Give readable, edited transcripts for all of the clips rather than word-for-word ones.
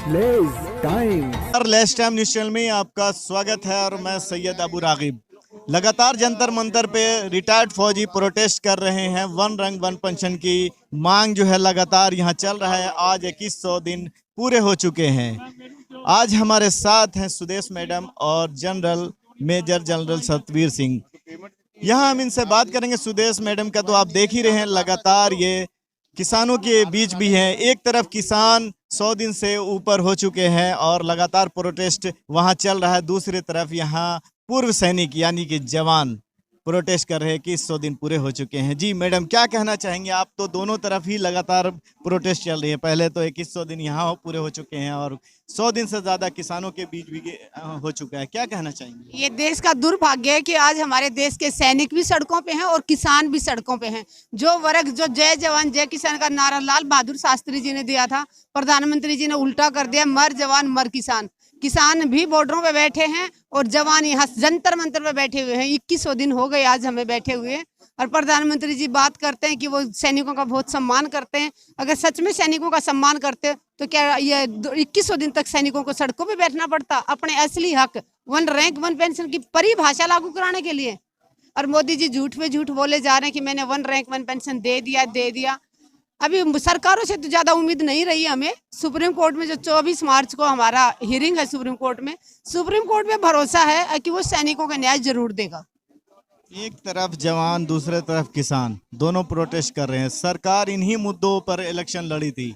Less time. और less time news channel में आपका स्वागत है और मैं सैयद अबू रागिब। लगातार जंतर मंतर पे रिटायर्ड फौजी प्रोटेस्ट कर रहे हैं। वन रंग वन पेंशन की मांग जो है लगातार यहाँ चल रहा है। आज 2100 दिन पूरे हो चुके हैं। आज हमारे साथ हैं सुदेश मैडम और general major general Satveer Singh. यहाँ हम इनसे बात करेंगे। सुदेश मैडम का तो आप देख ही रहे हैं, लगातार ये किसानों के बीच भी हैं। एक तरफ किसान 100 दिन से ऊपर हो चुके हैं और लगातार प्रोटेस्ट वहां चल रहा है। दूसरी तरफ यहाँ पूर्व सैनिक यानी कि जवान प्रोटेस्ट कर रहे हैं कि 100 दिन पूरे हो चुके हैं। जी मैडम, क्या कहना चाहेंगे? आप तो दोनों तरफ ही लगातार प्रोटेस्ट चल रही है। पहले तो 2100 दिन यहाँ पूरे हो चुके हैं और 100 दिन से ज्यादा किसानों के बीच भी हो चुका है। क्या कहना चाहेंगे? ये देश का दुर्भाग्य है कि आज हमारे देश के सैनिक भी सड़कों पे हैं और किसान भी सड़कों पे हैं। जो वर्ग जो जय जवान जय किसान का नारा लाल बहादुर शास्त्री जी ने दिया था, प्रधानमंत्री जी ने उल्टा कर दिया, मर जवान मर किसान। किसान भी बॉर्डरों पे बैठे हैं और जवान यहाँ जंतर मंतर पे बैठे हुए हैं। 2100 दिन हो गए आज हमें बैठे हुए। और प्रधानमंत्री जी बात करते हैं कि वो सैनिकों का बहुत सम्मान करते हैं। अगर सच में सैनिकों का सम्मान करते तो क्या ये 2100 दिन तक सैनिकों को सड़कों पे बैठना पड़ता अपने असली हक वन रैंक वन पेंशन की परिभाषा लागू कराने के लिए? और मोदी जी झूठ पे झूठ बोले जा रहे हैं कि मैंने वन रैंक वन पेंशन दे दिया। अभी सरकारों से तो ज्यादा उम्मीद नहीं रही हमें। सुप्रीम कोर्ट में जो 24 मार्च को हमारा हियरिंग है सुप्रीम कोर्ट में भरोसा है कि वो सैनिकों का न्याय जरूर देगा। एक तरफ जवान, दूसरे तरफ किसान, दोनों प्रोटेस्ट कर रहे हैं। सरकार इन्हीं मुद्दों पर इलेक्शन लड़ी थी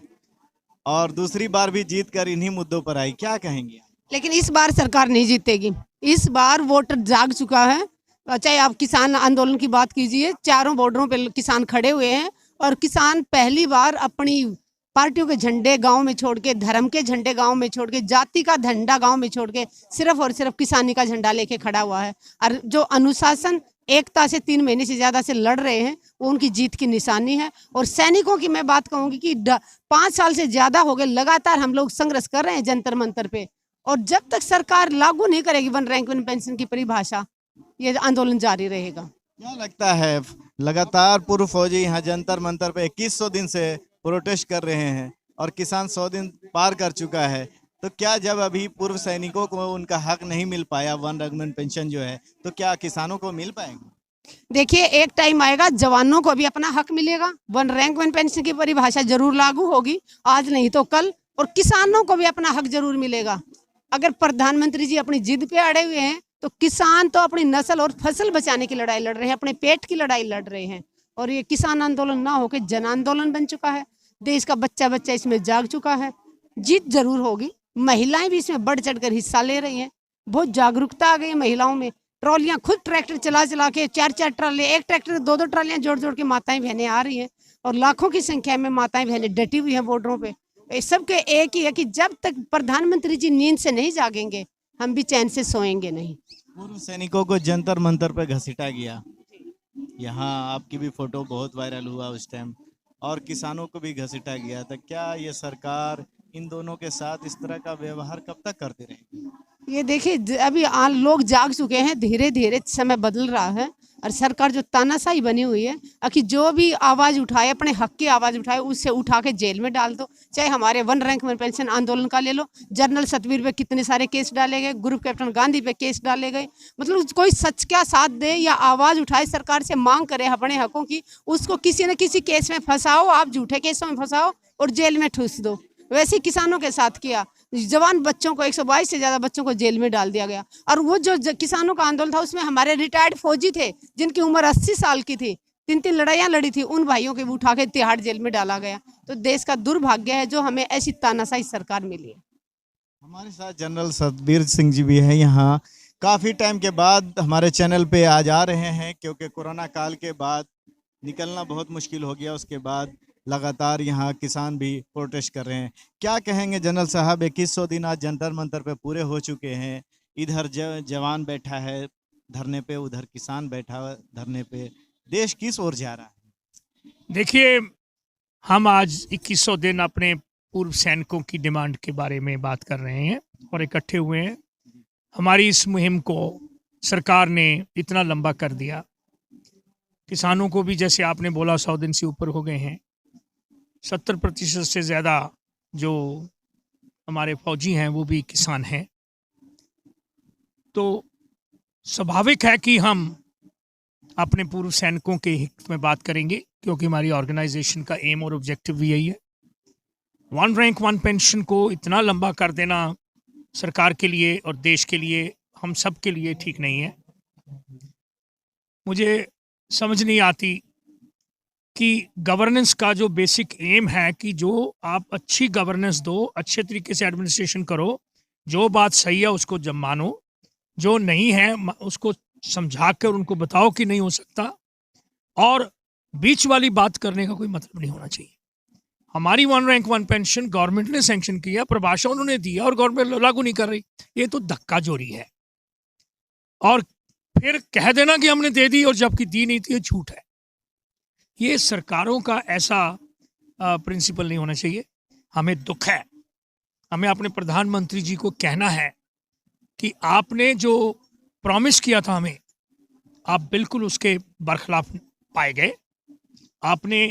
और दूसरी बार भी जीत कर इन्हीं मुद्दों पर आई। क्या कहेंगे? लेकिन इस बार सरकार नहीं जीतेगी। इस बार वोटर जाग चुका है। चाहे आप किसान आंदोलन की बात कीजिए, चारों बॉर्डरों पे किसान खड़े हुए हैं और किसान पहली बार अपनी पार्टियों के झंडे गांव में छोड़ के, धर्म के झंडे गांव में छोड़ के, जाति का झंडा गांव में छोड़ के सिर्फ और सिर्फ किसानी का झंडा लेके खड़ा हुआ है। और जो अनुशासन एकता से 3 महीने से ज्यादा से लड़ रहे हैं वो उनकी जीत की निशानी है। और सैनिकों की मैं बात कहूंगी कि 5 साल से ज्यादा हो गए लगातार हम लोग संघर्ष कर रहे हैं जंतर मंतर पे। और जब तक सरकार लागू नहीं करेगी वन रैंक वन पेंशन की परिभाषा, ये आंदोलन जारी रहेगा। क्या लगता है, लगातार पूर्व फौजी यहाँ जंतर मंतर पे 2100 दिन से प्रोटेस्ट कर रहे हैं और किसान 100 दिन पार कर चुका है, तो क्या जब अभी पूर्व सैनिकों को उनका हक नहीं मिल पाया वन रैंक वन पेंशन जो है, तो क्या किसानों को मिल पाएगा? देखिए, एक टाइम आएगा जवानों को भी अपना हक मिलेगा। वन रैंक वन पेंशन की परिभाषा जरूर लागू होगी, आज नहीं तो कल। और किसानों को भी अपना हक जरूर मिलेगा। अगर प्रधानमंत्री जी अपनी जिद पे अड़े हुए हैं तो किसान तो अपनी नस्ल और फसल बचाने की लड़ाई लड़ रहे हैं, अपने पेट की लड़ाई लड़ रहे हैं। और ये किसान आंदोलन ना होकर जन आंदोलन बन चुका है। देश का बच्चा बच्चा इसमें जाग चुका है। जीत जरूर होगी। महिलाएं भी इसमें बढ़ चढ़ कर हिस्सा ले रही हैं। बहुत जागरूकता आ गई है महिलाओं में। ट्रॉलियां खुद ट्रैक्टर चला चला के 4-4 ट्रॉली, एक ट्रैक्टर 2-2 ट्रॉलियां जोड़ जोड़ के माताएं बहनें आ रही हैं। और लाखों की संख्या में माताएं बहनें डटी हुई हैं बॉर्डरों पे। सबके एक ही है कि जब तक प्रधानमंत्री जी नींद से नहीं जागेंगे हम भी चैन से सोएंगे नहीं। पूर्व सैनिकों को जंतर मंतर पर घसीटा गया। यहाँ आपकी भी फोटो बहुत वायरल हुआ उस टाइम, और किसानों को भी घसीटा गया था। क्या ये सरकार इन दोनों के साथ इस तरह का व्यवहार कब तक करती रहेगी? ये देखिए, अभी लोग जाग चुके हैं। धीरे धीरे समय बदल रहा है और सरकार जो तानाशाही बनी हुई है कि जो भी आवाज उठाए, अपने हक की आवाज उठाए, उससे उठा के जेल में डाल दो। चाहे हमारे वन रैंक वन पेंशन आंदोलन का ले लो, जनरल सतवीर पे कितने सारे केस डाले गए, ग्रुप कैप्टन गांधी पे केस डाले गए। मतलब कोई सच का साथ दे या आवाज उठाए, सरकार से मांग करे अपने हकों की, उसको किसी न किसी केस में फंसाओ, आप झूठे केसों में फंसाओ और जेल में ठूस दो। वैसे किसानों के साथ किया। जवान बच्चों को 122 से ज्यादा बच्चों को जेल में डाल दिया गया। और वो जो किसानों का आंदोलन था उसमें हमारे रिटायर्ड फौजी थे जिनकी उम्र 80 साल की थी, 3-3 लड़ाइयां लड़ी थी, उन भाइयों के भी उठा के तिहाड़ जेल में डाला गया। तो देश का दुर्भाग्य है जो हमें ऐसी तानाशाही सरकार मिली है। हमारे साथ जनरल सतवीर सिंह जी भी हैं। यहाँ काफ़ी टाइम के बाद हमारे चैनल पे आज आ रहे हैं, क्योंकि कोरोना काल के बाद निकलना बहुत मुश्किल हो गया। उसके बाद लगातार यहाँ किसान भी प्रोटेस्ट कर रहे हैं। क्या कहेंगे जनरल साहब? 2100 दिन आज जंतर मंतर पे पूरे हो चुके हैं। इधर जवान बैठा है धरने पे, उधर किसान बैठा है धरने पे। देश किस ओर जा रहा है? देखिए, हम आज 2100 दिन अपने पूर्व सैनिकों की डिमांड के बारे में बात कर रहे हैं और इकट्ठे हुए हैं। हमारी इस मुहिम को सरकार ने इतना लंबा कर दिया। किसानों को भी, जैसे आपने बोला, 100 दिन से ऊपर हो गए हैं। 70% से ज़्यादा जो हमारे फौजी हैं वो भी किसान हैं, तो स्वाभाविक है कि हम अपने पूर्व सैनिकों के हित में बात करेंगे, क्योंकि हमारी ऑर्गेनाइजेशन का एम और ऑब्जेक्टिव भी यही है। वन रैंक वन पेंशन को इतना लंबा कर देना सरकार के लिए और देश के लिए, हम सब के लिए ठीक नहीं है। मुझे समझ नहीं आती कि गवर्नेंस का जो बेसिक एम है कि जो आप अच्छी गवर्नेंस दो, अच्छे तरीके से एडमिनिस्ट्रेशन करो, जो बात सही है उसको जब मानो, जो नहीं है उसको समझा कर उनको बताओ कि नहीं हो सकता, और बीच वाली बात करने का कोई मतलब नहीं होना चाहिए। हमारी one rank one pension government ने सैंक्शन किया, प्रभाषा उन्होंने दिया और गवर्नमेंट लागू नहीं कर रही, ये तो धक्का जोरी है। और फिर कह देना कि हमने दे दी और जबकि दी नहीं थी, ये झूठ है। ये सरकारों का ऐसा प्रिंसिपल नहीं होना चाहिए। हमें दुख है, हमें अपने प्रधानमंत्री जी को कहना है कि आपने जो प्रॉमिस किया था हमें, आप बिल्कुल उसके बरखिलाफ पाए गए। आपने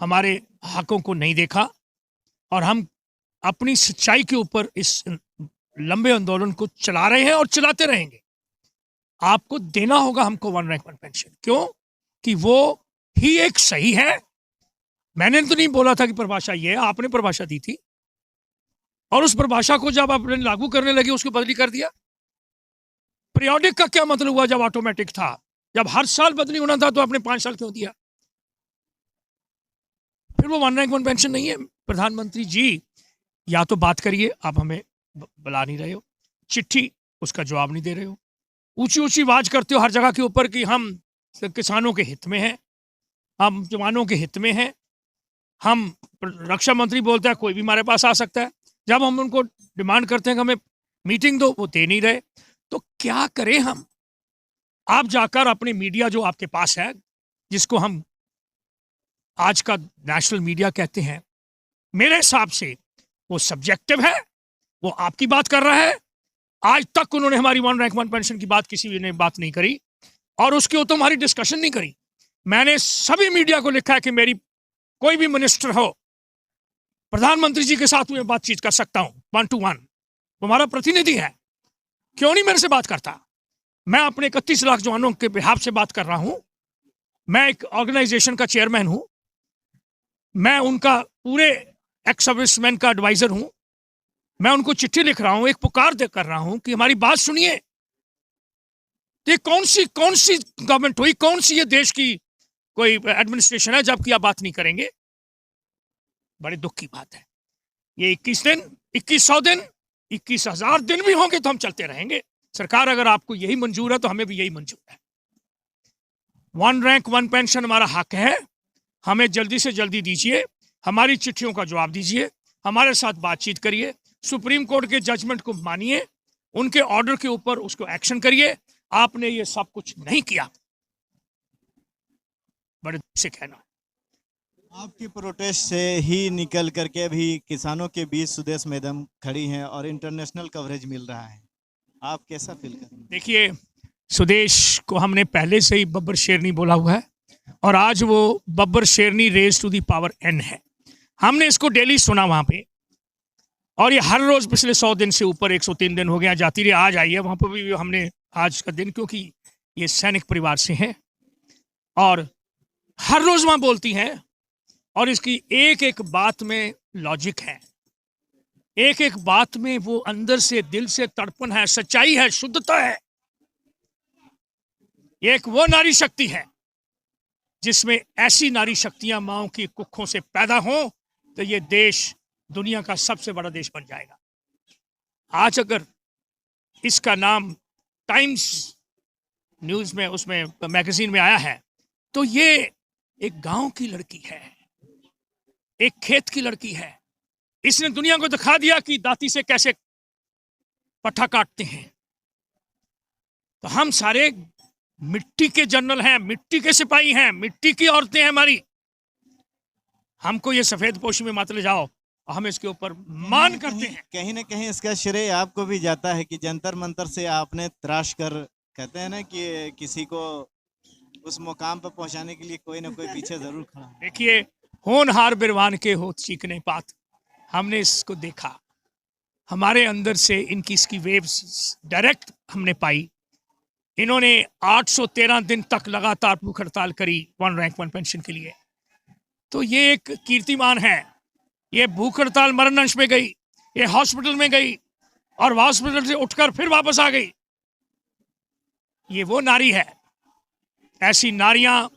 हमारे हकों को नहीं देखा और हम अपनी सच्चाई के ऊपर इस लंबे आंदोलन को चला रहे हैं और चलाते रहेंगे। आपको देना होगा हमको वन रैंक वन पेंशन, क्यों कि वो ही एक सही है। मैंने तो नहीं बोला था कि परिभाषा ये है, आपने परिभाषा दी थी और उस परिभाषा को जब आपने लागू करने लगे उसको बदली कर दिया। पीरियोडिक का क्या मतलब हुआ जब ऑटोमेटिक था? जब हर साल बदली होना था तो आपने 5 साल क्यों दिया? फिर वो वन रैंक वन पेंशन नहीं है। प्रधानमंत्री जी या तो बात करिए, आप हमें बुला नहीं रहे हो, चिट्ठी उसका जवाब नहीं दे रहे हो, ऊंची ऊंची आवाज करते हो हर जगह के ऊपर कि हम किसानों के हित में हैं, हम जवानों के हित में हैं, हम रक्षा मंत्री बोलते हैं कोई भी हमारे पास आ सकता है। जब हम उनको डिमांड करते हैं कि हमें मीटिंग दो, वो दे नहीं रहे। तो क्या करें हम? आप जाकर अपने मीडिया जो आपके पास है, जिसको हम आज का नेशनल मीडिया कहते हैं, मेरे हिसाब से वो सब्जेक्टिव है, वो आपकी बात कर रहा है। आज तक उन्होंने हमारी वन रैंक वन पेंशन की बात किसी ने बात नहीं करी और उसके ऊपर हमारी डिस्कशन नहीं करी। मैंने सभी मीडिया को लिखा है कि मेरी कोई भी मिनिस्टर हो, प्रधानमंत्री जी के साथ मैं बातचीत कर सकता हूं 1 to 1, वो हमारा प्रतिनिधि है, क्यों नहीं मेरे से बात करता? मैं अपने 31 लाख जवानों के बिहाफ से बात कर रहा हूं। मैं एक ऑर्गेनाइजेशन का चेयरमैन हूं, मैं उनका पूरे एक्स सर्विसमैन का एडवाइजर हूं। मैं उनको चिट्ठी लिख रहा हूं, एक पुकार दे कर रहा हूं कि हमारी बात सुनिए। ये कौन सी गवर्नमेंट हुई, कौन सी ये देश की कोई एडमिनिस्ट्रेशन है जबकि आप बात नहीं करेंगे? बड़े दुख की बात है। ये 21 दिन, 2100 दिन, 21,000 दिन भी होंगे तो हम चलते रहेंगे। सरकार अगर आपको यही मंजूर है तो हमें भी यही मंजूर है। वन रैंक वन पेंशन हमारा हक है, हमें जल्दी से जल्दी दीजिए, हमारी चिट्ठियों का जवाब दीजिए, हमारे साथ बातचीत करिए, सुप्रीम कोर्ट के जजमेंट को मानिए, उनके ऑर्डर के ऊपर उसको एक्शन करिए। आपने ये सब कुछ नहीं किया, बड़े दुख से कहना। आपकी प्रोटेस्ट से ही निकल करके भी किसानों के बीच सुदेश मैडम खड़ी हैं और इंटरनेशनल कवरेज मिल रहा है, आप कैसा फील कर रहे हैं? देखिए, सुदेश को हमने पहले से ही बब्बर शेरनी बोला हुआ है और आज वो बब्बर शेरनी raise to the power n है। हमने इसको डेली सुना वहां पे और ये हर रोज पिछले 100 दिन से ऊपर 103 दिन हो गया जाती रही। आज आई है वहां पर भी हमने आज का दिन, क्योंकि ये सैनिक परिवार से हैं और हर रोज वहां बोलती हैं और इसकी एक एक बात में लॉजिक है, एक एक बात में वो अंदर से दिल से तड़पन है, सच्चाई है, शुद्धता है। ये एक वो नारी शक्ति है जिसमें ऐसी नारी शक्तियां माओं की कुखों से पैदा हों तो ये देश दुनिया का सबसे बड़ा देश बन जाएगा। आज अगर इसका नाम टाइम्स न्यूज में उसमें मैगजीन में आया है तो ये एक गांव की लड़की है, एक खेत की लड़की है। इसने दुनिया को दिखा दिया कि दाती से कैसे पट्टा काटते हैं। तो हम सारे मिट्टी के जनरल हैं, मिट्टी के सिपाही हैं, मिट्टी की औरतें हैं हमारी। हमको ये सफेद पोशी में मत ले जाओ और हम इसके ऊपर मान करते हैं। कहीं ना कहीं इसका श्रेय आपको भी जाता है कि जंतर मंतर से आपने त्राश कर, कहते हैं ना कि किसी को उस मुकाम पर पहुंचाने के लिए कोई ना कोई पीछे जरूर खड़ा है। देखिए, होनहार बिरवान के हो चीकने पात, हमने इसको देखा, हमारे अंदर से इनकी इसकी वेव्स डायरेक्ट हमने पाई। इन्होंने 813 दिन तक लगातार भूख हड़ताल करी वन रैंक वन पेंशन के लिए। तो ये एक कीर्तिमान है। ये भूख हड़ताल मरण अंश में गई, ये हॉस्पिटल में गई और हॉस्पिटल से उठकर फिर वापस आ गई। ये वो नारी है। ऐसी नारियां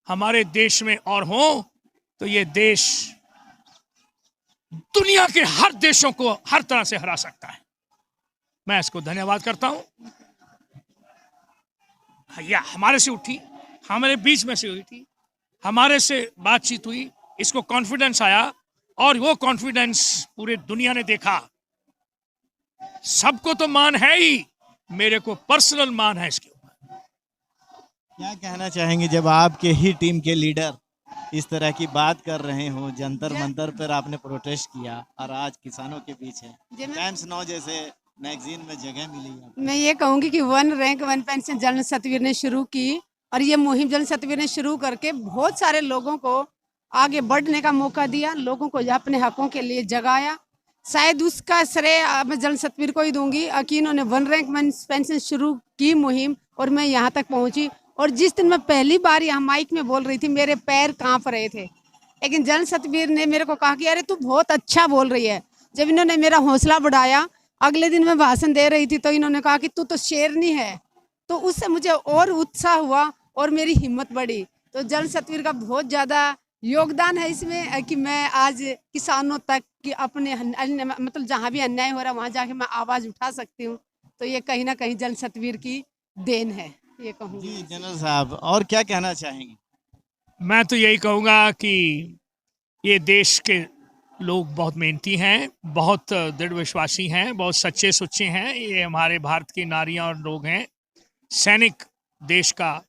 हमारे देश में और हों तो ये देश दुनिया के हर देशों को हर तरह से हरा सकता है। मैं इसको धन्यवाद करता हूं। या हमारे से उठी, हमारे बीच में से हुई थी, हमारे से बातचीत हुई, इसको कॉन्फिडेंस आया और वो कॉन्फिडेंस पूरे दुनिया ने देखा। सबको तो मान है ही, मेरे को पर्सनल मान है इसके ऊपर। क्या कहना चाहेंगे जब आपके ही टीम के लीडर इस तरह की बात कर रहे हो? जंतर मंतर पर आपने प्रोटेस्ट किया और आज किसानों के बीच है, टाइम्स नाउ जैसे मैगजीन में जगह मिली आपको। मैं ये कहूंगी कि वन रैंक वन पेंशन जन सतवीर ने शुरू की और ये मुहिम जन सतवीर ने शुरू करके बहुत सारे लोगों को आगे बढ़ने का मौका दिया, लोगों को अपने हकों के लिए जगाया। शायद उसका श्रेय मैं जन सतवीर को ही दूंगी कि इन्होंने वन रैंक वन पेंशन शुरू की मुहिम और मैं यहाँ तक पहुँची। और जिस दिन मैं पहली बार यहाँ माइक में बोल रही थी मेरे पैर कांप रहे थे, लेकिन जन सतवीर ने मेरे को कहा कि अरे तू बहुत अच्छा बोल रही है। जब इन्होंने मेरा हौसला बढ़ाया, अगले दिन मैं भाषण दे रही थी तो इन्होंने कहा कि तू तो शेरनी है। तो उससे मुझे और उत्साह हुआ और मेरी हिम्मत बढ़ी। तो जन सतवीर का बहुत ज़्यादा योगदान है इसमें कि मैं आज किसानों तक कि अपने मतलब जहाँ भी अन्याय हो रहा है वहाँ जाके मैं आवाज़ उठा सकती हूँ। तो ये कहीं ना कहीं जन सतवीर की देन है, ये कहूँगी। जी जनरल साहब, और क्या कहना चाहेंगे? मैं तो यही कहूँगा कि ये देश के लोग बहुत मेहनती हैं, बहुत दृढ़ विश्वासी हैं, बहुत सच्चे सुच्चे हैं। ये हमारे भारत की नारियां और लोग हैं। सैनिक देश का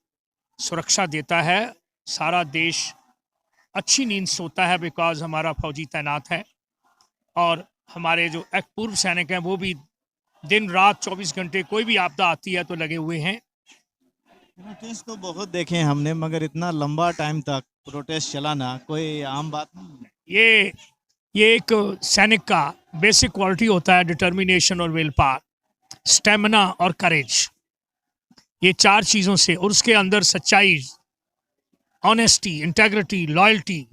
सुरक्षा देता है। सारा देश अच्छी नींद सोता है बिकॉज हमारा फौजी तैनात है। और हमारे जो पूर्व सैनिक हैं वो भी दिन रात 24 घंटे कोई भी आपदा आती है तो लगे हुए हैं। प्रोटेस्ट तो बहुत देखे हमने, मगर इतना लंबा टाइम तक प्रोटेस्ट चलाना कोई आम बात नहीं है। ये एक सैनिक का बेसिक क्वालिटी होता है, डिटर्मिनेशन और विल पावर, स्टेमिना और करेज। ये चार चीज़ों से, और उसके अंदर सच्चाई, honesty, integrity, loyalty,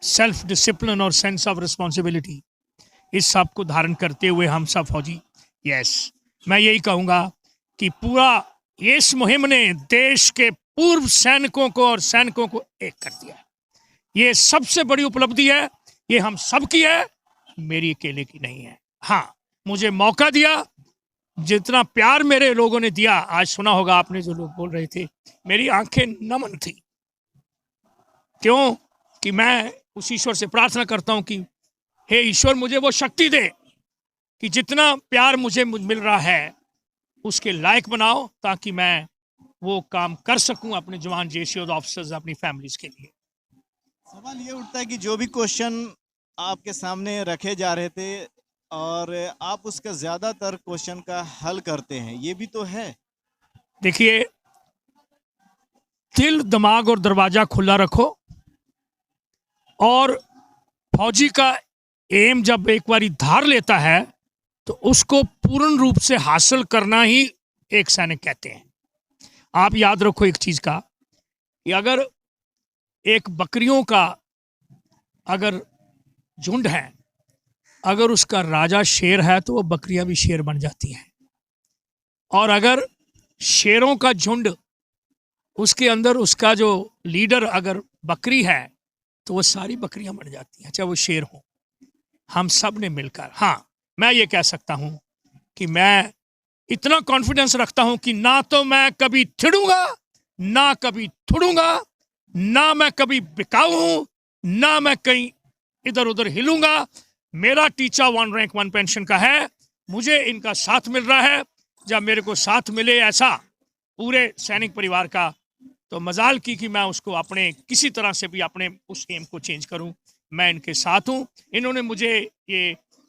self discipline और सेंस ऑफ रिस्पॉन्सिबिलिटी, इस सब को धारण करते हुए हम सब फौजी मैं यही कहूँगा कि पूरा इस मुहिम ने देश के पूर्व सैनिकों को और सैनिकों को एक कर दिया। ये सबसे बड़ी उपलब्धि है, ये हम सब की है, मेरी अकेले की नहीं है। हाँ, मुझे मौका दिया, जितना प्यार मेरे लोगों ने दिया, आज सुना होगा आपने जो लोग बोल रहे थे, मेरी आंखें नमन थी। क्यों? कि मैं उस ईश्वर से प्रार्थना करता हूं कि हे ईश्वर मुझे वो शक्ति दे कि जितना प्यार मुझे मिल रहा है उसके लायक बनाओ, ताकि मैं वो काम कर सकूं अपने जवान जेसी और ऑफिसर्स, अपनी फैमिलीज के लिए। सवाल ये उठता है कि जो भी क्वेश्चन आपके सामने रखे जा रहे थे और आप उसका ज्यादातर क्वेश्चन का हल करते हैं, ये भी तो है। देखिए, दिल, दिमाग और दरवाजा खुला रखो, और फौजी का एम जब एक बारी धार लेता है तो उसको पूर्ण रूप से हासिल करना ही एक सैनिक कहते हैं। आप याद रखो एक चीज का, कि अगर एक बकरियों का अगर झुंड है, अगर उसका राजा शेर है तो वो बकरियां भी शेर बन जाती हैं। और अगर शेरों का झुंड, उसके अंदर उसका जो लीडर अगर बकरी है तो वो सारी बकरियां बन जाती हैं, चाहे वो शेर हो। हम सब ने मिलकर, हाँ, मैं ये कह सकता हूं कि मैं इतना कॉन्फिडेंस रखता हूं कि ना तो मैं कभी थिड़ूंगा, ना कभी थुड़ूंगा, ना मैं कभी बिकाऊ हूं, ना मैं कहीं इधर उधर हिलूंगा। मेरा टीचा वन रैंक वन पेंशन का है। मुझे इनका साथ मिल रहा है। जब मेरे को साथ मिले ऐसा पूरे सैनिक परिवार का, तो मजाल की कि मैं उसको अपने किसी तरह से भी अपने उस एम को चेंज करूं। मैं इनके साथ हूं। इन्होंने मुझे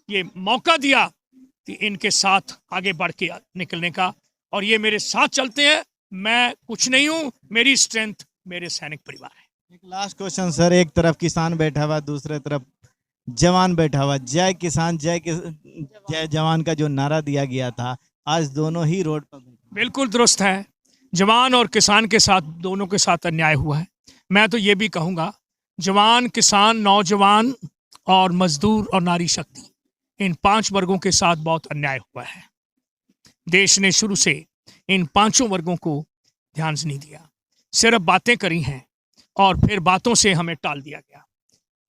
ये मौका दिया कि इनके साथ आगे बढ़ के निकलने का, और ये मेरे साथ चलते हैं। मैं कुछ नहीं हूं, मेरी स्ट्रेंथ मेरे सैनिक परिवार है। एक लास्ट क्वेश्चन सर, एक तरफ किसान बैठा हुआ, दूसरे तरफ जवान बैठा हुआ, जय किसान जय जवान का जो नारा दिया गया था, आज दोनों ही रोड पर बैठे। बिल्कुल दुरुस्त है। जवान और किसान के साथ, दोनों के साथ अन्याय हुआ है। मैं तो ये भी कहूँगा, जवान, किसान, नौजवान और मजदूर और नारी शक्ति, इन 5 वर्गों के साथ बहुत अन्याय हुआ है। देश ने शुरू से इन 5 वर्गों को ध्यान से नहीं दिया, सिर्फ बातें करी हैं और फिर बातों से हमें टाल दिया गया।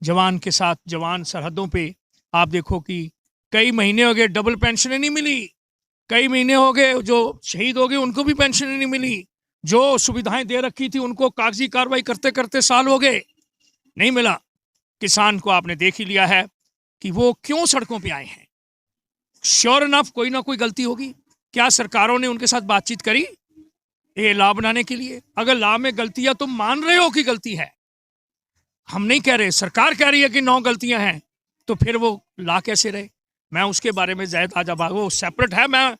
जवान के साथ, जवान सरहदों पे आप देखो कि कई महीने हो गए डबल पेंशन नहीं मिली, कई महीने हो गए जो शहीद हो गए उनको भी पेंशन नहीं मिली, जो सुविधाएं दे रखी थी उनको कागजी कार्रवाई करते करते साल हो गए, नहीं मिला। किसान को आपने देख ही लिया है कि वो क्यों सड़कों पे आए हैं। श्योर इनफ कोई ना कोई गलती होगी। क्या सरकारों ने उनके साथ बातचीत करी ये लॉ बनाने के लिए? अगर लॉ में गलती है, तुम मान रहे हो कि गलती है, हम नहीं कह रहे, सरकार कह रही है कि 9 गलतियां हैं, तो फिर वो लॉ कैसे रहे? मैं उसके बारे में ज्यादा जब वो सेपरेट है, मैं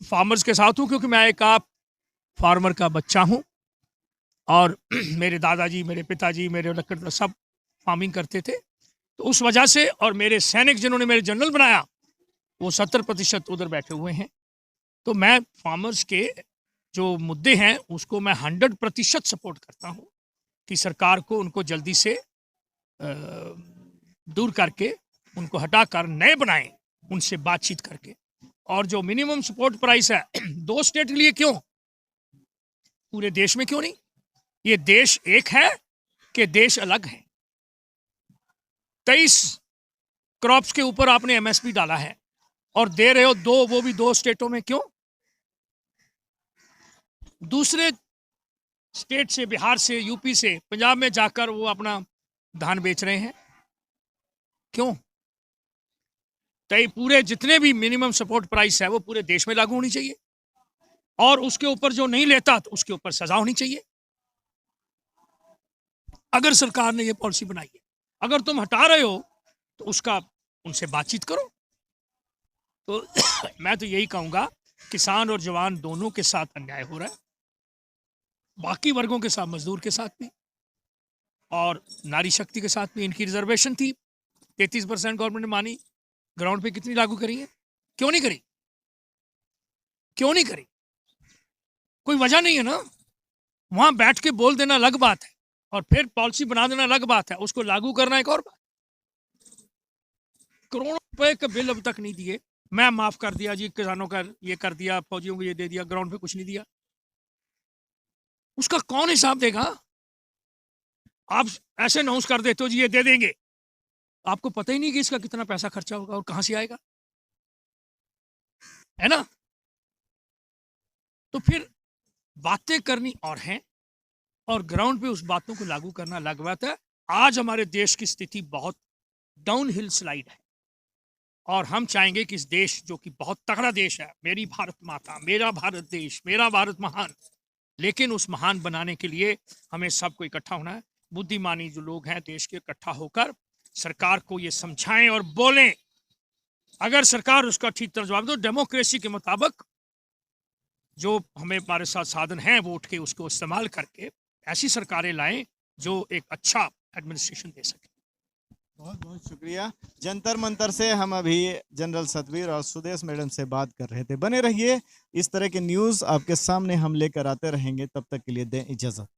फार्मर्स के साथ हूँ क्योंकि मैं एक आप फार्मर का बच्चा हूँ और मेरे दादाजी, मेरे पिताजी, मेरे लड़के सब फार्मिंग करते थे, तो उस वजह से, और मेरे सैनिक जिन्होंने मेरे जनरल बनाया वो 70% उधर बैठे हुए हैं। तो मैं फार्मर्स के जो मुद्दे हैं उसको मैं 100% सपोर्ट करता हूँ कि सरकार को उनको जल्दी से दूर करके, उनको हटाकर नए बनाएं, उनसे बातचीत करके। और जो मिनिमम सपोर्ट प्राइस है 2 स्टेट के लिए क्यों, पूरे देश में क्यों नहीं? ये देश एक है कि देश अलग है? 23 क्रॉप्स के ऊपर आपने एमएसपी डाला है और दे रहे हो 2, वो भी 2 स्टेटों में, क्यों? दूसरे स्टेट से, बिहार से, यूपी से, पंजाब में जाकर वो अपना धान बेच रहे हैं, क्यों? तो पूरे जितने भी मिनिमम सपोर्ट प्राइस है वो पूरे देश में लागू होनी चाहिए और उसके ऊपर जो नहीं लेता तो उसके ऊपर सजा होनी चाहिए। अगर सरकार ने ये पॉलिसी बनाई है, अगर तुम हटा रहे हो तो उसका उनसे बातचीत करो। तो मैं तो यही कहूंगा, किसान और जवान दोनों के साथ अन्याय हो रहा है, बाकी वर्गों के साथ, मजदूर के साथ भी और नारी शक्ति के साथ भी। इनकी रिजर्वेशन थी 33% गवर्नमेंट ने मानी, ग्राउंड पे कितनी लागू करी है? क्यों नहीं करी? क्यों नहीं करी? कोई वजह नहीं है ना। वहां बैठ के बोल देना अलग बात है और फिर पॉलिसी बना देना अलग बात है, उसको लागू करना एक और बात। करोड़ों रुपए का बिल अब तक नहीं दिए, मैं माफ कर दिया जी, किसानों का ये कर दिया, फौजियों को ये दे दिया, ग्राउंड पे कुछ नहीं दिया, उसका कौन हिसाब देगा? आप ऐसे अनाउंस कर देते हो जी ये दे देंगे, आपको पता ही नहीं कि इसका कितना पैसा खर्चा होगा और कहां से आएगा, है ना? तो फिर बातें करनी और हैं और ग्राउंड पे उस बातों को लागू करना अलग बात है। आज हमारे देश की स्थिति बहुत डाउन हिल स्लाइड है और हम चाहेंगे कि इस देश, जो कि बहुत तगड़ा देश है, मेरी भारत माता, मेरा भारत देश, मेरा भारत महान, लेकिन उस महान बनाने के लिए हमें सबको इकट्ठा होना है। बुद्धिमानी जो लोग हैं देश के, इकट्ठा होकर सरकार को ये समझाएं और बोलें। अगर सरकार उसका ठीक तरह जवाब दो, डेमोक्रेसी के मुताबिक जो हमें हमारे साथ साधन हैं वोट के, उसको इस्तेमाल करके ऐसी सरकारें लाएं जो एक अच्छा एडमिनिस्ट्रेशन दे सके। बहुत बहुत शुक्रिया। जंतर मंतर से हम अभी जनरल सतवीर और सुदेश मैडम से बात कर रहे थे। बने रहिए, इस तरह के न्यूज़ आपके सामने हम लेकर आते रहेंगे। तब तक के लिए दें इजाज़त।